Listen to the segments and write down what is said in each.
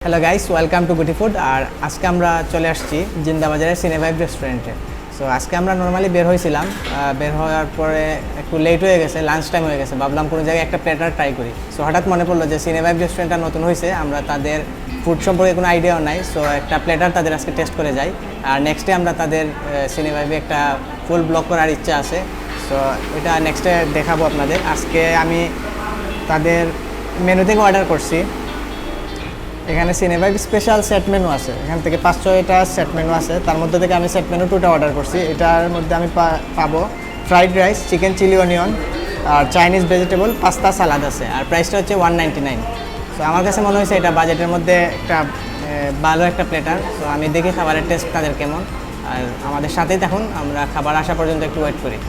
Hello guys, welcome to গুটি food. আর আজকে আমরা চলে আসছি জিন্দাবাজারের সিনেভাইব রেস্টুরেন্টে। সো আজকে আমরা নর্মালি বের হয়েছিলাম, বের হওয়ার পরে একটু লেট হয়ে গেছে, লাঞ্চ টাইম হয়ে গেছে, ভাবলাম কোনো জায়গায় একটা প্লেটার ট্রাই করি। সো হঠাৎ মনে পড়লো যে সিনেভাইব রেস্টুরেন্টটা নতুন হয়েছে, আমরা তাদের ফুড সম্পর্কে কোনো আইডিয়াও নাই। সো একটা প্লেটার তাদের আজকে টেস্ট করে যাই। আর নেক্সটে আমরা তাদের সিনেভাইবে একটা ফুল ব্লগ করার ইচ্ছা আছে। সো এটা নেক্সটে দেখাবো আপনাদের। আজকে আমি তাদের মেনু থেকে অর্ডার করছি। এখানে সিনেভাইব স্পেশাল সেট মেনু আছে, এখান থেকে 5-6টা সেট মেনু আছে, তার মধ্যে থেকে আমি সেট মেনু 2টা অর্ডার করছি। এটার মধ্যে আমি পাবো fried rice, chicken chilli onion আর চাইনিজ ভেজিটেবল পাস্তা সালাদ আছে। আর প্রাইসটা হচ্ছে 199। সো আমার কাছে মনে হয়েছে এটা বাজেটের মধ্যে একটা ভালো একটা প্লেটার। সো আমি দেখি খাবারের টেস্ট তাদের কেমন। আর আমাদের সাথেই থাকুন, আমরা খাবার আসা পর্যন্ত একটু ওয়েট করি।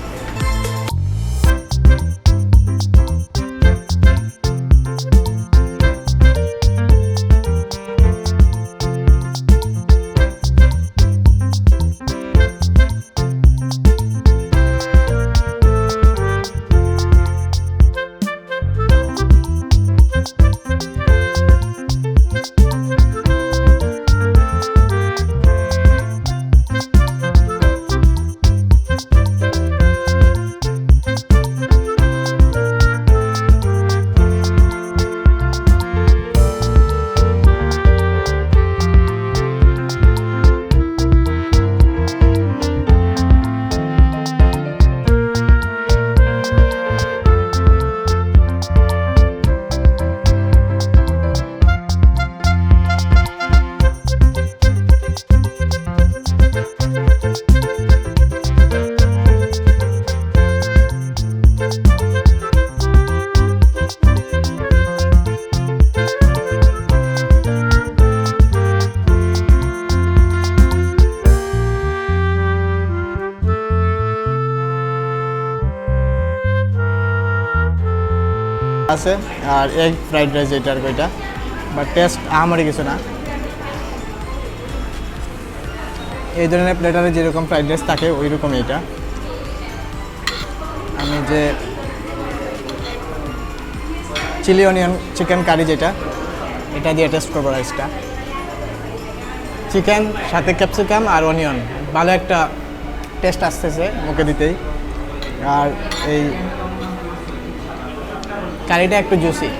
আছে আর এগ ফ্রাইড রাইস, এটা আর কয়টা, বাট টেস্ট আমারই কিছু না। এই ধরনের প্লেটারে যেরকম ফ্রাইড রাইস থাকে ওই রকম এটা। আমি যে চিলি অনিয়ন চিকেন কারি যেটা, এটা দিয়ে টেস্ট করবো রাইসটা। চিকেন সাথে ক্যাপসিকাম আর অনিয়ন, ভালো একটা টেস্ট আসতেছে মুখে দিতেই। আর এই কারিটা একটু জুসি,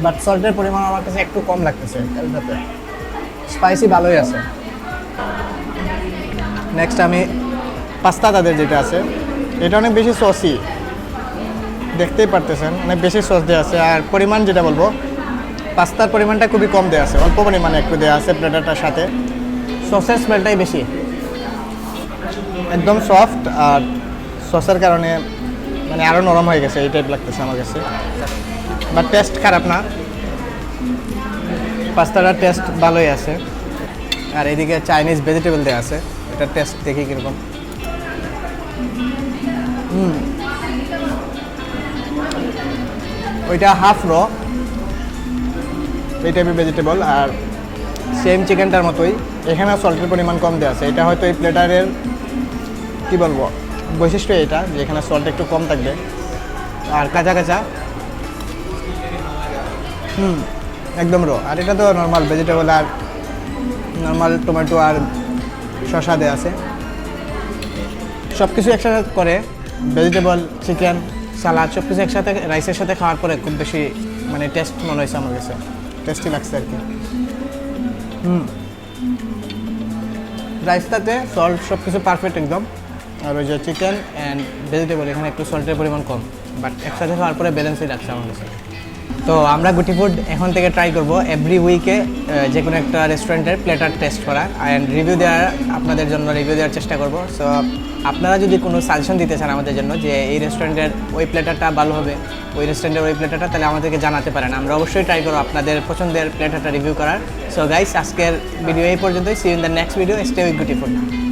বাট সল্টের পরিমাণ আমার কাছে একটু কম লাগতেছে। কারিটাতে স্পাইসি ভালোই আছে। নেক্সট আমি পাস্তা তাদের যেটা আছে, এটা অনেক বেশি সসি, দেখতেই পারতেছেন অনেক বেশি সস দেওয়া আছে। আর পরিমাণ যেটা বলবো, পাস্তার পরিমাণটা খুবই কম দেওয়া আছে, অল্প পরিমাণে একটু দেওয়া আছে প্লেটারটার সাথে। সসের স্মেলটাই বেশি, একদম সফট, আর সসের কারণে মানে আরও নরম হয়ে গেছে এই টাইপ লাগতেছে আমার কাছে। বাট টেস্ট খারাপ না, পাস্তাটার টেস্ট ভালোই আছে। আর এদিকে চাইনিজ ভেজিটেবল দেওয়া আছে, এটার টেস্ট দেখি কীরকম। ওইটা হাফ র, এই টাইপের ভেজিটেবল। আর সেম চিকেনটার মতোই, এখানেও সল্টের পরিমাণ কম দেওয়া আছে। এটা হয়তো এই প্লেটারের কী বলবো বৈশিষ্ট্য এটা, যে এখানে সল্ট একটু কম থাকবে। আর কাঁচা কাঁচা, একদম র। আর এটা তো নর্মাল ভেজিটেবল আর নর্মাল টমেটো আর শসা দেওয়া আছে, সব কিছু একসাথে করে ভেজিটেবল চিকেন সালাদ সব কিছু একসাথে রাইসের সাথে খাওয়ার পরে খুব বেশি মানে টেস্ট মনে হয়েছে আমার কাছে, টেস্টি লাগছে আর কি। রাইসটাতে সল্ট সব কিছু পারফেক্ট একদম। আর ওই যে চিকেন অ্যান্ড ভেজিটেবল, এখানে একটু সল্টের পরিমাণ কম, বাট একসাথে খাওয়ার পরে ব্যালেন্সই লাগছে আমার কাছে। তো আমরা গুটি ফুড এখন থেকে ট্রাই করব এভরি উইকে যে কোনো একটা রেস্টুরেন্টের প্লেটার টেস্ট করা অ্যান্ড রিভিউ দেওয়ার, আপনাদের জন্য রিভিউ দেওয়ার চেষ্টা করব। সো আপনারা যদি কোনো সাজেশন দিতে চান আমাদের জন্য যে এই রেস্টুরেন্টের ওই প্লেটারটা ভালো হবে, ওই রেস্টুরেন্টের ওই প্লেটারটা, তাহলে আমাদেরকে জানাতে পারেন। আমরা অবশ্যই ট্রাই করবো আপনাদের পছন্দের প্লেটারটা রিভিউ করার। সো গাইস, আজকের ভিডিও এই পর্যন্তই। See you in the next video. Stay with Guti food.